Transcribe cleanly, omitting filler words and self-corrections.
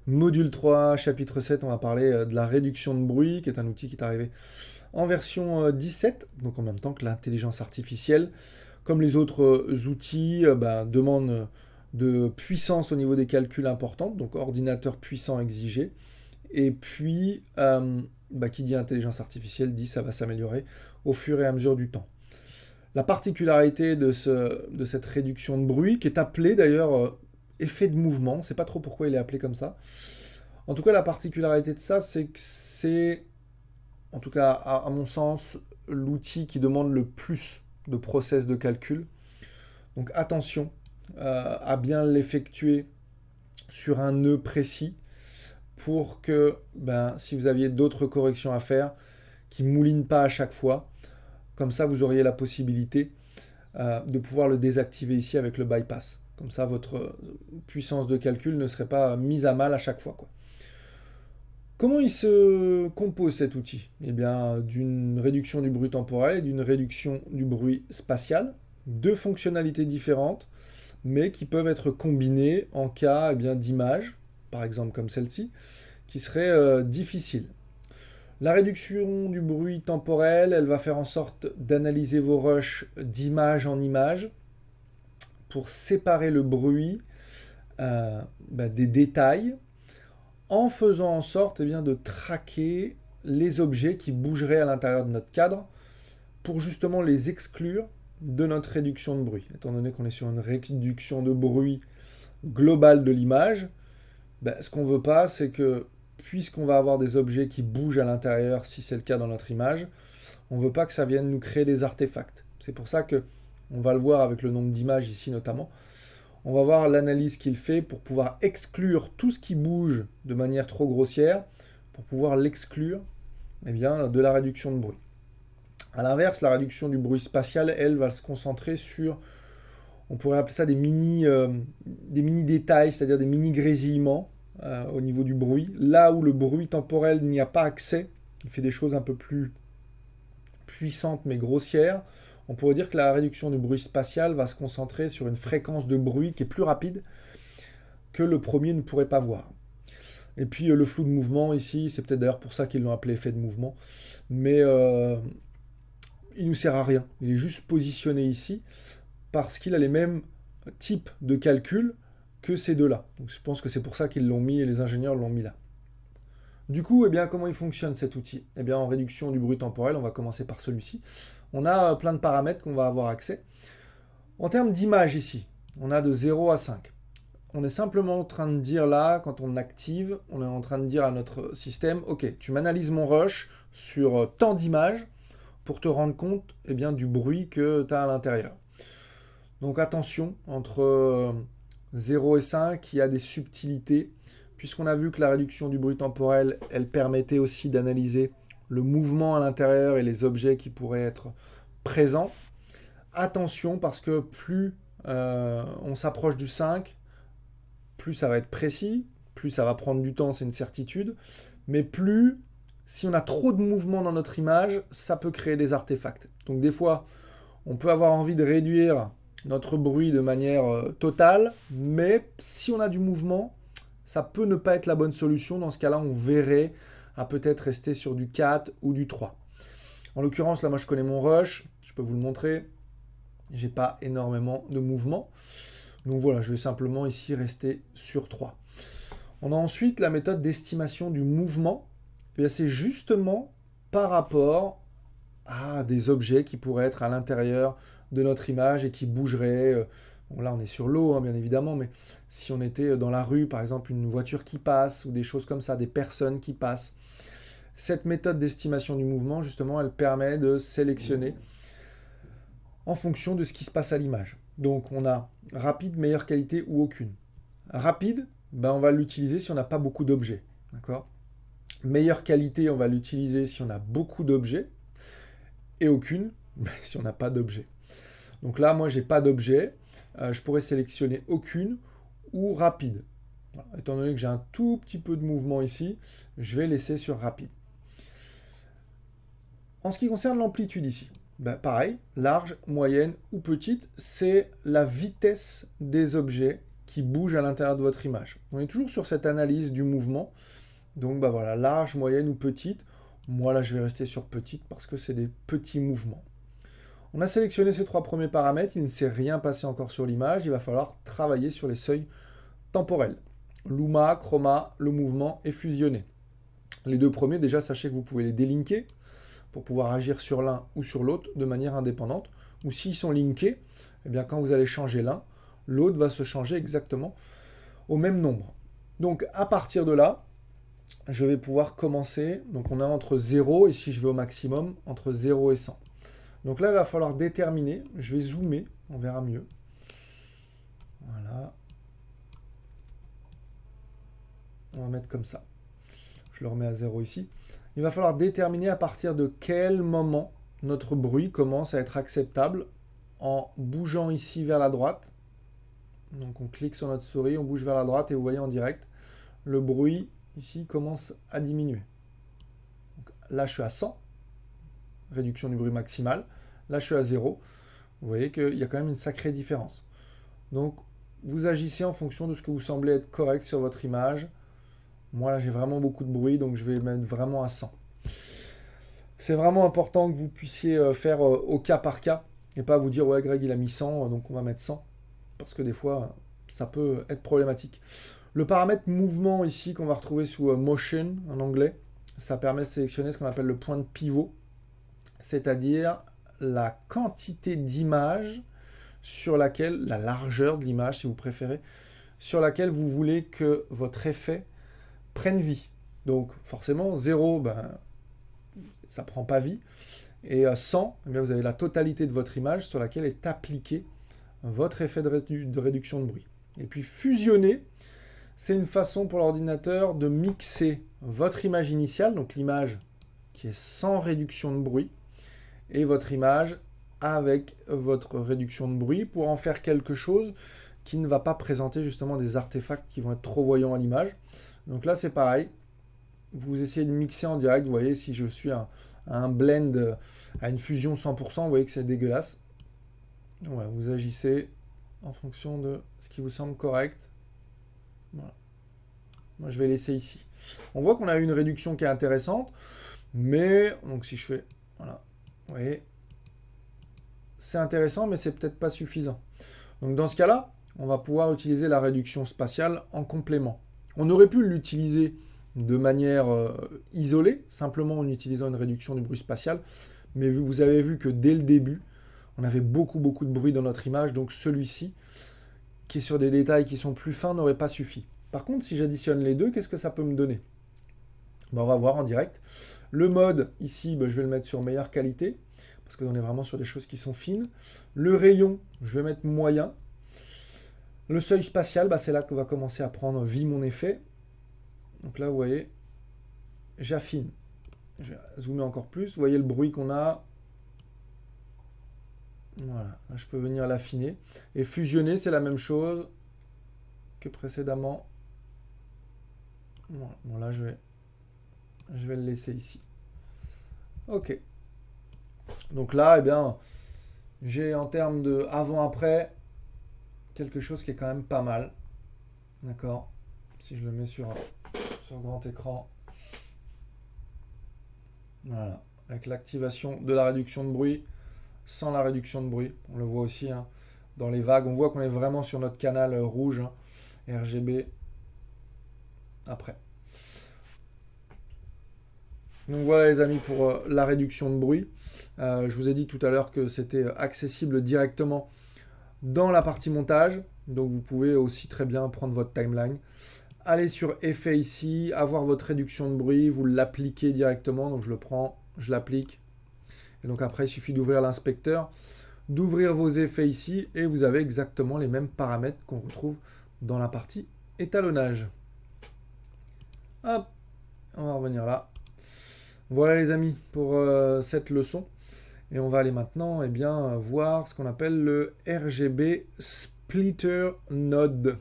Module 3, chapitre 7, on va parler de la réduction de bruit, qui est un outil qui est arrivé en version 17, donc en même temps que l'intelligence artificielle. Comme les autres outils, demandent de puissance au niveau des calculs importantes, donc ordinateur puissant exigé. Et puis, qui dit intelligence artificielle dit ça va s'améliorer au fur et à mesure du temps. La particularité de cette réduction de bruit, qui est appelée d'ailleurs effet de mouvement, on ne sait pas trop pourquoi il est appelé comme ça. En tout cas, la particularité de ça, c'est que c'est, en tout cas à mon sens, l'outil qui demande le plus de process de calcul. Donc attention à bien l'effectuer sur un nœud précis pour que, si vous aviez d'autres corrections à faire, qui ne moulinent pas à chaque fois, comme ça vous auriez la possibilité de pouvoir le désactiver ici avec le bypass. Comme ça, votre puissance de calcul ne serait pas mise à mal à chaque fois, quoi. Comment il se compose cet outil? Eh bien, d'une réduction du bruit temporel et d'une réduction du bruit spatial. Deux fonctionnalités différentes, mais qui peuvent être combinées en cas d'image, par exemple comme celle-ci, qui serait difficile. La réduction du bruit temporel, elle va faire en sorte d'analyser vos rushs d'image en image pour séparer le bruit des détails en faisant en sorte de traquer les objets qui bougeraient à l'intérieur de notre cadre pour justement les exclure de notre réduction de bruit. Étant donné qu'on est sur une réduction de bruit globale de l'image, ce qu'on ne veut pas, c'est que puisqu'on va avoir des objets qui bougent à l'intérieur, si c'est le cas dans notre image, on ne veut pas que ça vienne nous créer des artefacts. C'est pour ça que, on va le voir avec le nombre d'images ici notamment, on va voir l'analyse qu'il fait pour pouvoir exclure tout ce qui bouge de manière trop grossière, pour pouvoir l'exclure de la réduction de bruit. A l'inverse, la réduction du bruit spatial, elle, va se concentrer sur, on pourrait appeler ça des mini détails, c'est-à-dire des mini grésillements au niveau du bruit. Là où le bruit temporel n'y a pas accès, il fait des choses un peu plus puissantes mais grossières. On pourrait dire que la réduction du bruit spatial va se concentrer sur une fréquence de bruit qui est plus rapide que le premier ne pourrait pas voir. Et puis le flou de mouvement ici, c'est peut-être d'ailleurs pour ça qu'ils l'ont appelé effet de mouvement, mais il ne nous sert à rien. Il est juste positionné ici parce qu'il a les mêmes types de calculs que ces deux-là. Donc je pense que c'est pour ça qu'ils l'ont mis et les ingénieurs l'ont mis là. Du coup, comment il fonctionne cet outil? En réduction du bruit temporel, on va commencer par celui-ci. On a plein de paramètres qu'on va avoir accès. En termes d'image ici, on a de 0 à 5. On est simplement en train de dire là, quand on active, on est en train de dire à notre système, ok, tu m'analyses mon rush sur tant d'images pour te rendre compte du bruit que tu as à l'intérieur. Donc attention, entre 0 et 5, il y a des subtilités, puisqu'on a vu que la réduction du bruit temporel, elle permettait aussi d'analyser le mouvement à l'intérieur et les objets qui pourraient être présents. Attention, parce que plus on s'approche du 5, plus ça va être précis, plus ça va prendre du temps, c'est une certitude, mais plus, si on a trop de mouvement dans notre image, ça peut créer des artefacts. Donc des fois, on peut avoir envie de réduire notre bruit de manière totale, mais si on a du mouvement, ça peut ne pas être la bonne solution. Dans ce cas-là, on verrait à peut-être rester sur du 4 ou du 3. En l'occurrence, là, moi, je connais mon rush. Je peux vous le montrer. J'ai pas énormément de mouvement. Donc voilà, je vais simplement ici rester sur 3. On a ensuite la méthode d'estimation du mouvement. C'est justement par rapport à des objets qui pourraient être à l'intérieur de notre image et qui bougeraient. Bon, là, on est sur l'eau, bien évidemment, mais si on était dans la rue, par exemple, une voiture qui passe ou des choses comme ça, des personnes qui passent, cette méthode d'estimation du mouvement, justement, elle permet de sélectionner en fonction de ce qui se passe à l'image. Donc, on a rapide, meilleure qualité ou aucune. Rapide, on va l'utiliser si on n'a pas beaucoup d'objets. D'accord ? Meilleure qualité, on va l'utiliser si on a beaucoup d'objets. Et aucune, si on n'a pas d'objet. Donc là, moi, j'ai pas d'objet. Je pourrais sélectionner aucune ou rapide. Voilà. Étant donné que j'ai un tout petit peu de mouvement ici, je vais laisser sur rapide. En ce qui concerne l'amplitude ici, pareil, large, moyenne ou petite, c'est la vitesse des objets qui bougent à l'intérieur de votre image. On est toujours sur cette analyse du mouvement. Donc bah voilà, large, moyenne ou petite. Moi là je vais rester sur petite parce que c'est des petits mouvements. On a sélectionné ces 3 premiers paramètres, il ne s'est rien passé encore sur l'image, il va falloir travailler sur les seuils temporels. Luma, chroma, le mouvement est fusionné. Les 2 premiers, déjà sachez que vous pouvez les délinker pour pouvoir agir sur l'un ou sur l'autre de manière indépendante. Ou s'ils sont linkés, eh bien quand vous allez changer l'un, l'autre va se changer exactement au même nombre. Donc à partir de là, je vais pouvoir commencer. Donc on a entre 0 et si je vais au maximum, entre 0 et 100. Donc là, il va falloir déterminer. Je vais zoomer, on verra mieux. Voilà. On va mettre comme ça. Je le remets à 0 ici. Il va falloir déterminer à partir de quel moment notre bruit commence à être acceptable en bougeant ici vers la droite. Donc on clique sur notre souris, on bouge vers la droite et vous voyez en direct, le bruit ici commence à diminuer. Donc là je suis à 100, réduction du bruit maximale. Là je suis à 0. Vous voyez qu'il y a quand même une sacrée différence. Donc vous agissez en fonction de ce que vous semblez être correct sur votre image. Moi là j'ai vraiment beaucoup de bruit, donc je vais mettre vraiment à 100. C'est vraiment important que vous puissiez faire au cas par cas et pas vous dire ouais Greg il a mis 100 donc on va mettre 100 parce que des fois ça peut être problématique. Le paramètre mouvement ici qu'on va retrouver sous motion en anglais, ça permet de sélectionner ce qu'on appelle le point de pivot, c'est-à-dire la quantité d'image sur laquelle, la largeur de l'image si vous préférez, sur laquelle vous voulez que votre effet prenne vie. Donc forcément 0, ben, ça ne prend pas vie. Et 100, eh bien, vous avez la totalité de votre image sur laquelle est appliqué votre effet de réduction de bruit. Et puis fusionner, c'est une façon pour l'ordinateur de mixer votre image initiale, donc l'image qui est sans réduction de bruit, et votre image avec votre réduction de bruit pour en faire quelque chose qui ne va pas présenter justement des artefacts qui vont être trop voyants à l'image. Donc là c'est pareil, vous essayez de mixer en direct, vous voyez si je suis à un blend, à une fusion 100%, vous voyez que c'est dégueulasse. Ouais, vous agissez en fonction de ce qui vous semble correct. Voilà. Moi je vais laisser ici. On voit qu'on a une réduction qui est intéressante, mais donc si je fais, voilà, vous voyez, c'est intéressant, mais c'est peut-être pas suffisant. Donc dans ce cas-là, on va pouvoir utiliser la réduction spatiale en complément. On aurait pu l'utiliser de manière isolée, simplement en utilisant une réduction du bruit spatial, mais vous avez vu que dès le début, on avait beaucoup de bruit dans notre image, donc celui-ci, qui est sur des détails qui sont plus fins, n'aurait pas suffi. Par contre, si j'additionne les deux, qu'est-ce que ça peut me donner? Ben, on va voir en direct. Le mode, ici, ben, je vais le mettre sur meilleure qualité, parce qu'on est vraiment sur des choses qui sont fines. Le rayon, je vais mettre moyen. Le seuil spatial, ben, c'est là qu'on va commencer à prendre vie mon effet. Donc là, vous voyez, j'affine. Je vais zoomer encore plus. Vous voyez le bruit qu'on a. Voilà, là, je peux venir l'affiner. Et fusionner, c'est la même chose que précédemment. Voilà. Bon, là, je vais le laisser ici. Ok. Donc là, eh bien, j'ai en termes de avant-après quelque chose qui est quand même pas mal. D'accord? Si je le mets sur grand écran. Voilà. Avec l'activation de la réduction de bruit, sans la réduction de bruit. On le voit aussi hein, dans les vagues. On voit qu'on est vraiment sur notre canal rouge, hein, RGB. Après. Donc voilà les amis pour la réduction de bruit. Je vous ai dit tout à l'heure que c'était accessible directement dans la partie montage. Donc vous pouvez aussi très bien prendre votre timeline. Allez sur effet ici, avoir votre réduction de bruit, vous l'appliquez directement. Donc je le prends, je l'applique. Et donc après il suffit d'ouvrir l'inspecteur, d'ouvrir vos effets ici et vous avez exactement les mêmes paramètres qu'on retrouve dans la partie étalonnage. Hop, on va revenir là. Voilà les amis pour cette leçon. Et on va aller maintenant voir ce qu'on appelle le RGB Splitter Node.